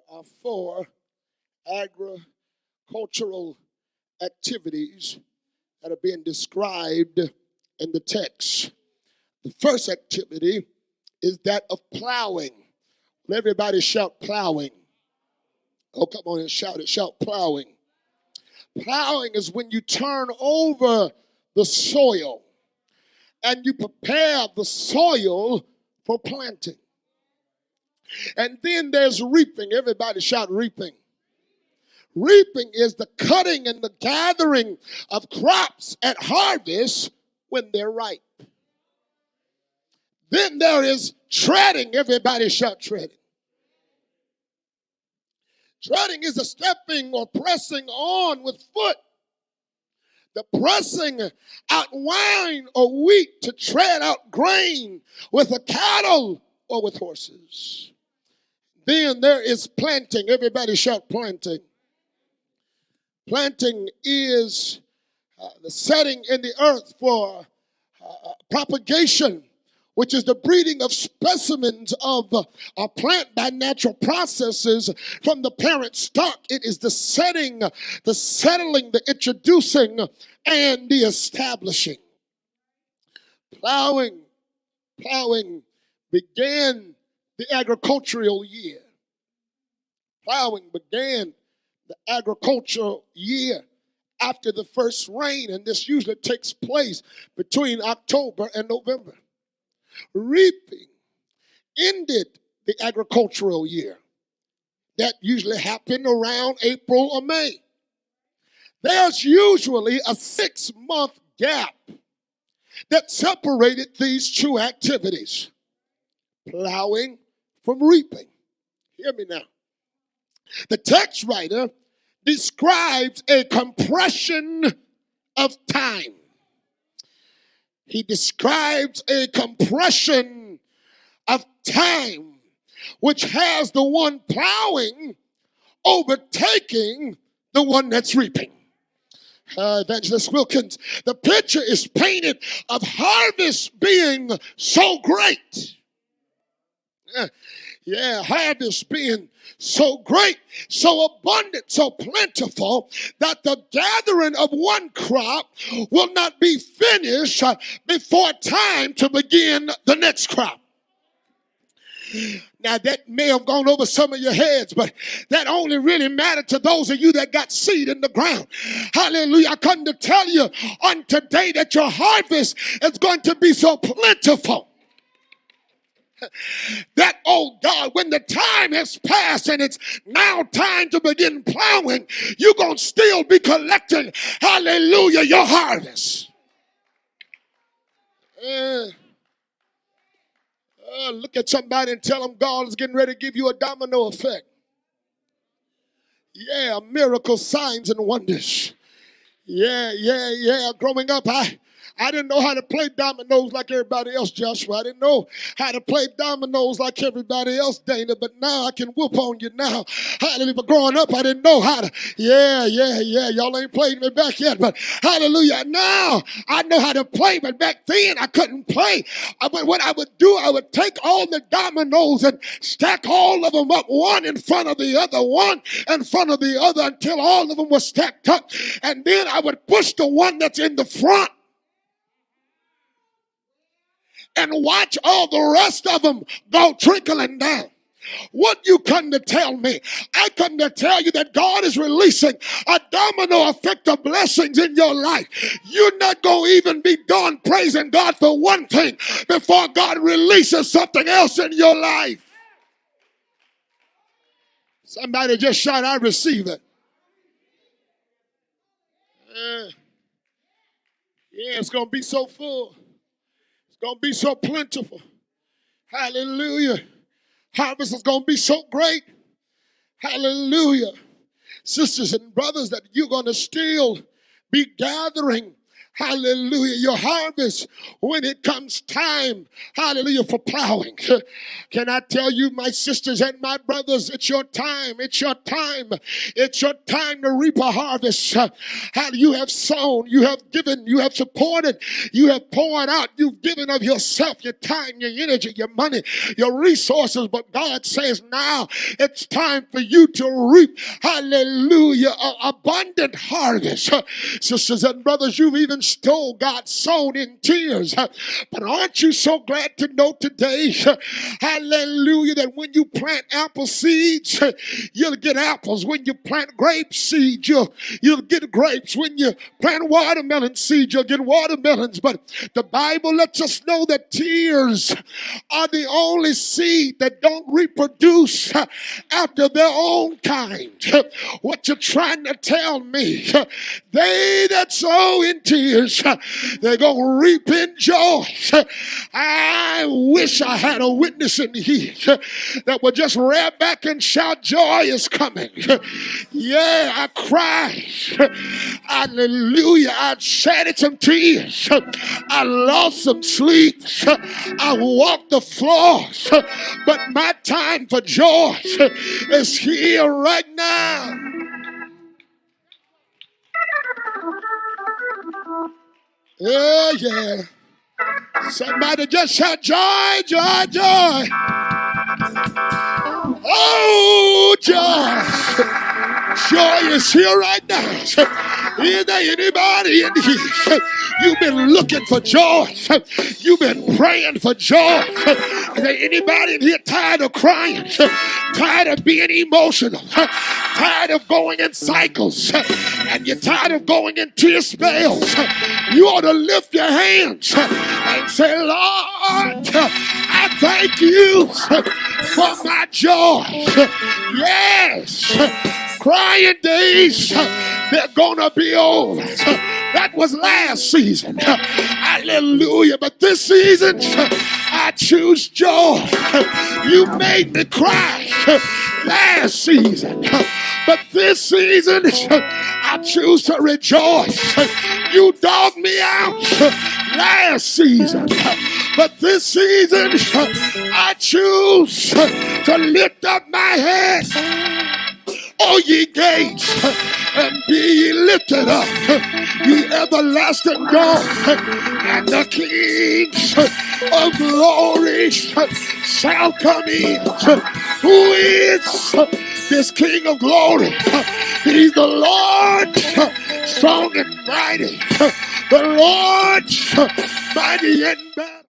are four agricultural activities that are being described in the text. The first activity is that of plowing. Let everybody shout plowing. Oh, come on and shout it. Shout plowing. Plowing is when you turn over the soil and you prepare the soil for planting. And then there's reaping. Everybody shout reaping. Reaping is the cutting and the gathering of crops at harvest when they're ripe. Then there is treading. Everybody shout treading. Treading is a stepping or pressing on with foot. The pressing out wine or wheat to tread out grain with a cattle or with horses. Then there is planting. Everybody shout planting. Planting is the setting in the earth for propagation, which is the breeding of specimens of a plant by natural processes from the parent stock. It is the setting, the settling, the introducing, and the establishing. Plowing began the agricultural year. Plowing began the agricultural year after the first rain, and this usually takes place between October and November. Reaping ended the agricultural year. That usually happened around April or May. There's usually a 6-month gap that separated these two activities, plowing from reaping. Hear me now. The text writer describes a compression of time. He describes a compression of time which has the one plowing overtaking the one that's reaping. Evangelist Wilkins, the picture is painted of harvest being so great. Harvest being so great, so abundant, so plentiful that the gathering of one crop will not be finished before time to begin the next crop. Now that may have gone over some of your heads, but that only really mattered to those of you that got seed in the ground. Hallelujah. I come to tell you on today that your harvest is going to be so plentiful that, oh God, when the time has passed and it's now time to begin plowing, you're going to still be collecting, hallelujah, your harvest. Look at somebody and tell them God is getting ready to give you a domino effect. Yeah, miracles, signs, and wonders. Yeah. Growing up, I didn't know how to play dominoes like everybody else, Joshua. I didn't know how to play dominoes like everybody else, Dana, but now I can whoop on you now. Hallelujah. But growing up, I didn't know how to. Yeah. Y'all ain't played me back yet, but hallelujah. Now I know how to play, but back then I couldn't play. But what I would do, I would take all the dominoes and stack all of them up, one in front of the other, one in front of the other, until all of them were stacked up. And then I would push the one that's in the front and watch all the rest of them go trickling down. What you come to tell me? I come to tell you that God is releasing a domino effect of blessings in your life. You're not going to even be done praising God for one thing before God releases something else in your life. Somebody just shout, I receive it. It's going to be so full. It's going to be so plentiful. Hallelujah. Harvest is going to be so great. Hallelujah. Sisters and brothers, that you're going to still be gathering, Hallelujah. Your harvest when it comes time. Hallelujah. For plowing. Can I tell you, my sisters and my brothers, it's your time. It's your time. It's your time to reap a harvest. How you have sown, you have given, you have supported, you have poured out, you've given of yourself, your time, your energy, your money, your resources. But God says now it's time for you to reap, hallelujah, an abundant harvest. Sisters and brothers, you've even stole God sown in tears. But aren't you so glad to know today, hallelujah, that when you plant apple seeds, you'll get apples. When you plant grape seeds, you'll get grapes. When you plant watermelon seeds, you'll get watermelons. But the Bible lets us know that tears are the only seed that don't reproduce after their own kind. What you're trying to tell me, they that sow in tears, they're going to reap in joy. I wish I had a witness in here that would just rear back and shout, joy is coming. Yeah, I cried. Hallelujah. I shedded some tears. I lost some sleep. I walked the floors. But my time for joy is here right now. Oh, yeah. Somebody just shout joy, joy, joy. Oh, joy. Joy is here right now. Is there anybody in here? You've been looking for joy. You've been praying for joy. Is there anybody in here tired of crying? Tired of being emotional? Tired of going in cycles? And you're tired of going in tear spells? You ought to lift your hands and say, Lord, I thank you for my joy. Yes. Crying days, they're gonna be over. That was last season. Hallelujah. But this season, I choose joy. You made me cry last season. But this season, I choose to rejoice. You dogged me out last season. But this season, I choose to lift up my head. O ye gates, and be ye lifted up, ye everlasting doors, and the kings of glory shall come in. Who is this King of glory? He's the Lord, strong and mighty, the Lord, mighty in battle.